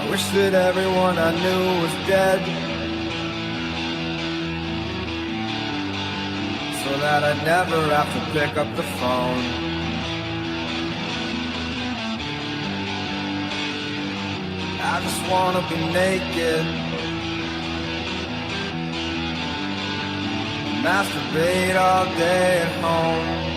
I wish that everyone I knew was dead, so that I'd never have to pick up the phone. I just wanna be naked, masturbate all day at home.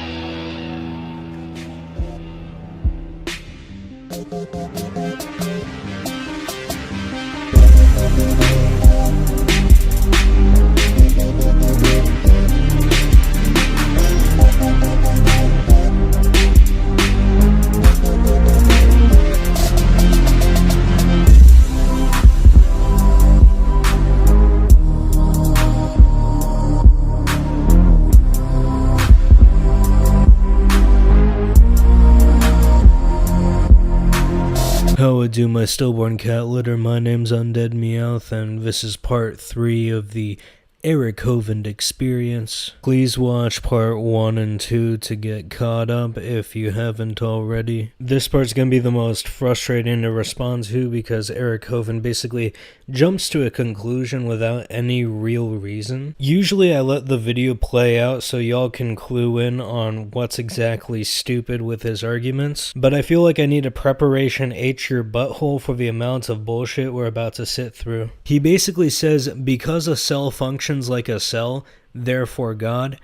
How I do my stillborn cat litter, my name's Unded Meowth, and this is part 3 of the Eric Hovind experience. Please watch part 1 and 2 to get caught up if you haven't already. This part's gonna be the most frustrating to respond to because Eric Hovind basically jumps to a conclusion without any real reason. Usually I let the video play out so y'all can clue in on what's exactly stupid with his arguments, but I feel like I need a preparation H your butthole for the amount of bullshit we're about to sit through. He basically says because a cell functions like a cell, therefore God.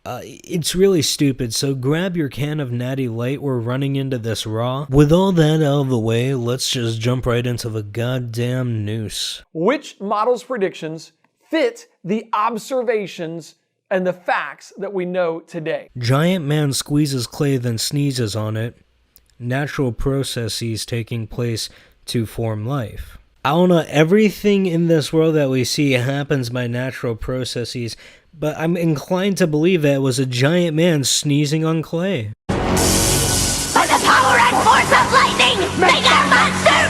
It's really stupid, so grab your can of Natty Light, we're running into this raw. With all that out of the way, let's just jump right into the goddamn noose. Which model's predictions fit the observations and the facts that we know today? Giant man squeezes clay then sneezes on it. Natural processes taking place to form life. I don't know, everything in this world that we see happens by natural processes, but I'm inclined to believe that it was a giant man sneezing on clay. By the power and force of lightning, make our monster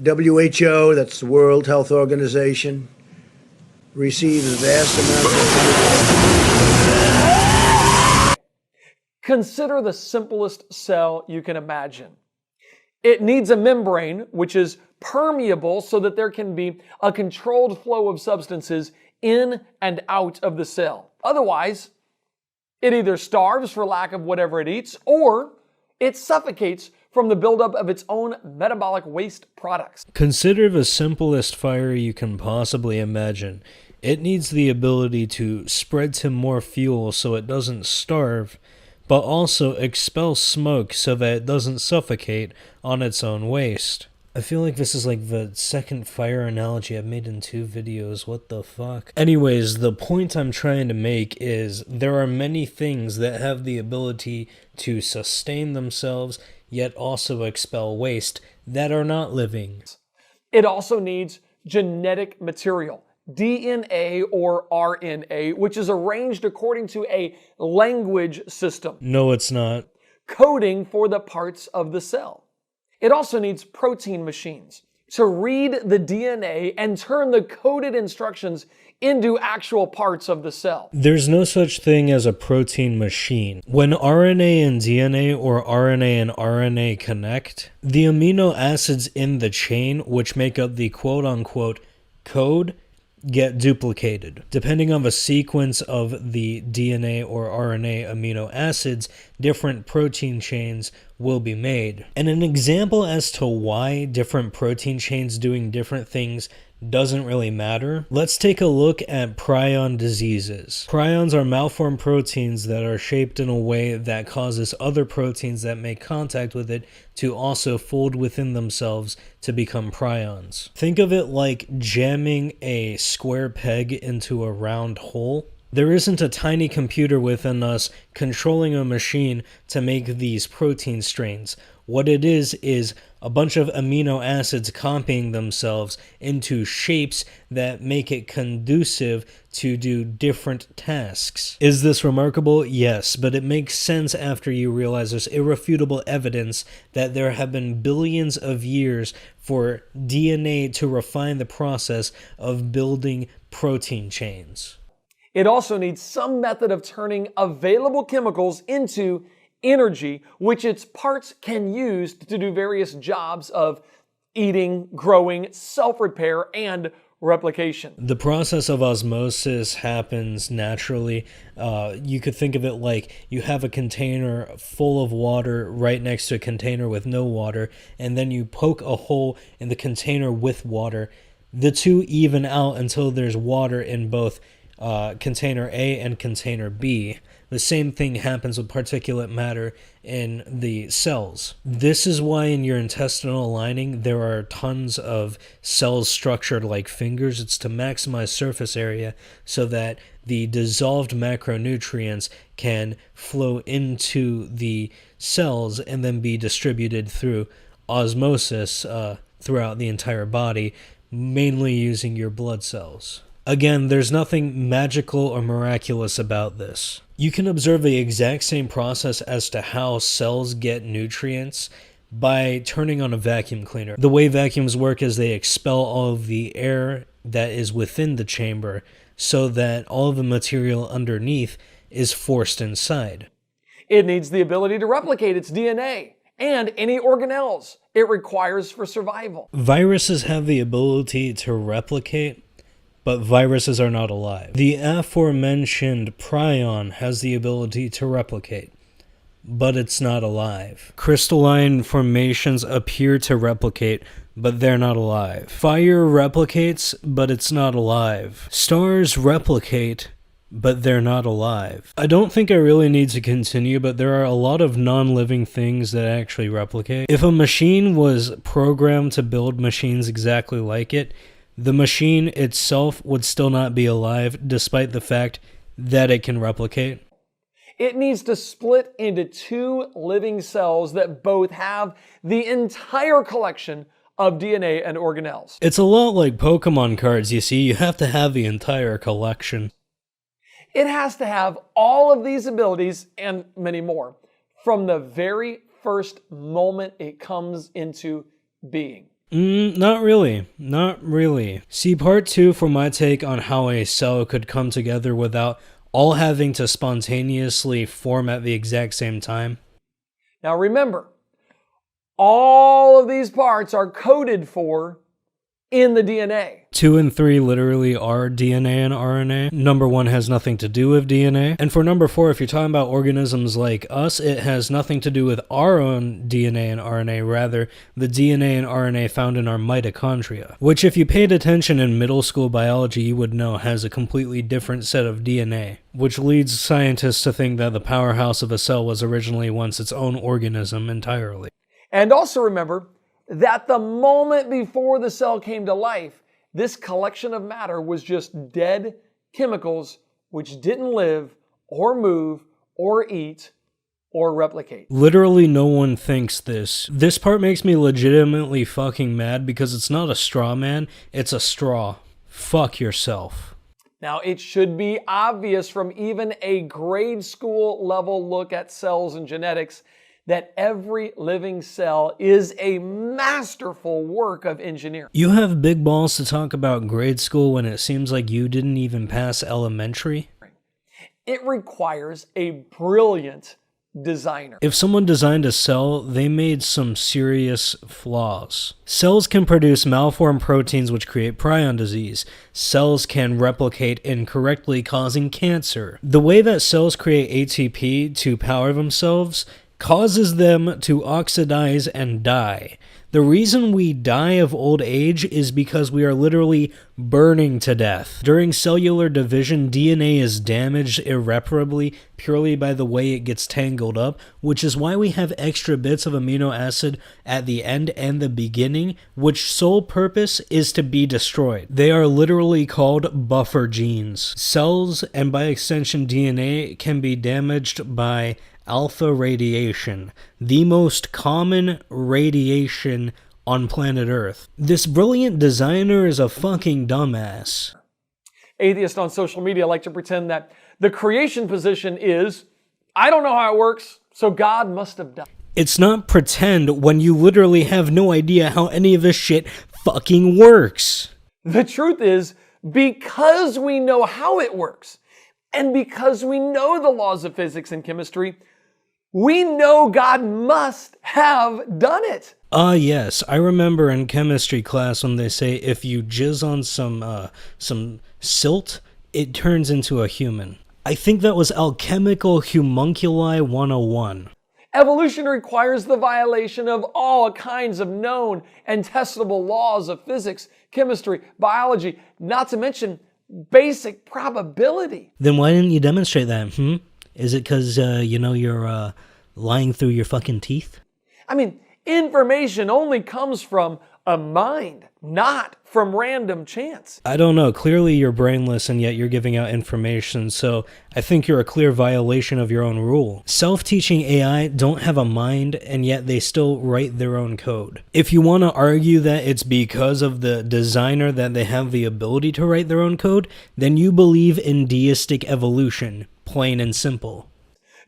grow! WHO, that's the World Health Organization, receives vast amounts of... Consider the simplest cell you can imagine. It needs a membrane, which is permeable so that there can be a controlled flow of substances in and out of the cell. Otherwise, it either starves for lack of whatever it eats, or it suffocates from the buildup of its own metabolic waste products. Consider the simplest fire you can possibly imagine. It needs the ability to spread to more fuel so it doesn't starve, but also expel smoke so that it doesn't suffocate on its own waste. I feel like this is like the second fire analogy I've made in 2 videos, what the fuck? Anyways, the point I'm trying to make is there are many things that have the ability to sustain themselves, yet also expel waste, that are not living. It also needs genetic material, DNA or RNA, which is arranged according to a language system. No, it's not. Coding for the parts of the cell. It also needs protein machines to read the DNA and turn the coded instructions into actual parts of the cell. There's no such thing as a protein machine. When RNA and DNA or RNA and RNA connect, the amino acids in the chain, which make up the quote-unquote code, get duplicated. Depending on the sequence of the DNA or RNA amino acids, different protein chains will be made. And an example as to why different protein chains doing different things doesn't really matter. Let's take a look at prion diseases. Prions are malformed proteins that are shaped in a way that causes other proteins that make contact with it to also fold within themselves to become prions. Think of it like jamming a square peg into a round hole. There isn't a tiny computer within us controlling a machine to make these protein strains. What it is a bunch of amino acids copying themselves into shapes that make it conducive to do different tasks. Is this remarkable? Yes, but it makes sense after you realize there's irrefutable evidence that there have been billions of years for DNA to refine the process of building protein chains. It also needs some method of turning available chemicals into energy which its parts can use to do various jobs of eating, growing, self-repair, and replication. The process of osmosis happens naturally. You could think of it like you have a container full of water right next to a container with no water, and then you poke a hole in the container with water. The two even out until there's water in both container A and container B. The same thing happens with particulate matter in the cells. This is why in your intestinal lining there are tons of cells structured like fingers. It's to maximize surface area so that the dissolved macronutrients can flow into the cells and then be distributed through osmosis throughout the entire body, mainly using your blood cells. Again, there's nothing magical or miraculous about this. You can observe the exact same process as to how cells get nutrients by turning on a vacuum cleaner. The way vacuums work is they expel all of the air that is within the chamber so that all of the material underneath is forced inside. It needs the ability to replicate its DNA and any organelles it requires for survival. Viruses have the ability to replicate, but viruses are not alive. The aforementioned prion has the ability to replicate, but it's not alive. Crystalline formations appear to replicate, but they're not alive. Fire replicates, but it's not alive. Stars replicate, but they're not alive. I don't think I really need to continue, but there are a lot of non-living things that actually replicate. If a machine was programmed to build machines exactly like it, the machine itself would still not be alive, despite the fact that it can replicate. It needs to split into two living cells that both have the entire collection of DNA and organelles. It's a lot like Pokemon cards, you see. You have to have the entire collection. It has to have all of these abilities and many more from the very first moment it comes into being. Not really. Not really. See part 2 for my take on how a cell could come together without all having to spontaneously form at the exact same time. Now remember, all of these parts are coded for in the DNA. 2 and 3 literally are DNA and RNA. Number 1 has nothing to do with DNA. And for number 4, if you're talking about organisms like us, it has nothing to do with our own DNA and RNA, rather the DNA and RNA found in our mitochondria, which if you paid attention in middle school biology, you would know has a completely different set of DNA, which leads scientists to think that the powerhouse of a cell was originally once its own organism entirely. And also remember that the moment before the cell came to life, this collection of matter was just dead chemicals which didn't live or move or eat or replicate. Literally no one thinks this. This part makes me legitimately fucking mad because it's not a straw man, it's a straw. Fuck yourself. Now, it should be obvious from even a grade school level look at cells and genetics that every living cell is a masterful work of engineering. You have big balls to talk about grade school when it seems like you didn't even pass elementary? It requires a brilliant designer. If someone designed a cell, they made some serious flaws. Cells can produce malformed proteins which create prion disease. Cells can replicate incorrectly, causing cancer. The way that cells create ATP to power themselves causes them to oxidize and die. The reason we die of old age is because we are literally burning to death. During cellular division, DNA is damaged irreparably purely by the way it gets tangled up, which is why we have extra bits of amino acid at the end and the beginning, which sole purpose is to be destroyed. They are literally called buffer genes. Cells, and by extension DNA, can be damaged by alpha radiation, the most common radiation on planet Earth. This brilliant designer is a fucking dumbass. Atheists on social media like to pretend that the creation position is, I don't know how it works, so God must have done. It's not pretend when you literally have no idea how any of this shit fucking works. The truth is, because we know how it works, and because we know the laws of physics and chemistry, We know God must have done it. Yes, I remember in chemistry class when they say if you jizz on some silt, it turns into a human. I think that was Alchemical Homunculi 101. Evolution requires the violation of all kinds of known and testable laws of physics, chemistry, biology, not to mention basic probability. Then why didn't you demonstrate that, Is it because, you're lying through your fucking teeth? I mean, information only comes from a mind, not from random chance. I don't know. Clearly you're brainless and yet you're giving out information, so I think you're a clear violation of your own rule. Self-teaching AI don't have a mind and yet they still write their own code. If you want to argue that it's because of the designer that they have the ability to write their own code, then you believe in deistic evolution, plain and simple.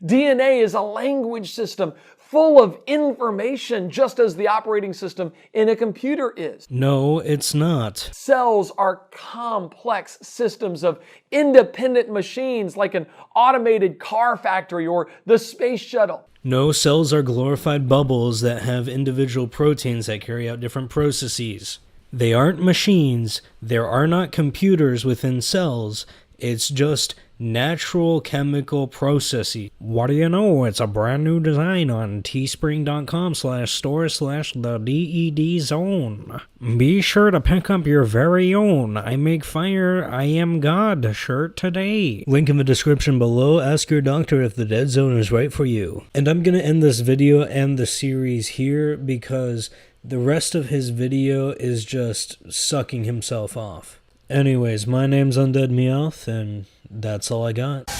DNA is a language system full of information, just as the operating system in a computer is. No, it's not. Cells are complex systems of independent machines like an automated car factory or the space shuttle. No, cells are glorified bubbles that have individual proteins that carry out different processes. They aren't machines. There are not computers within cells. It's just natural chemical processes. What do you know? It's a brand new design on teespring.com/store/the DED zone. Be sure to pick up your very own I Make Fire, I Am God shirt today. Link in the description below. Ask your doctor if the dead zone is right for you. And I'm going to end this video and the series here because the rest of his video is just sucking himself off. Anyways, my name's Unded Meowth, and that's all I got.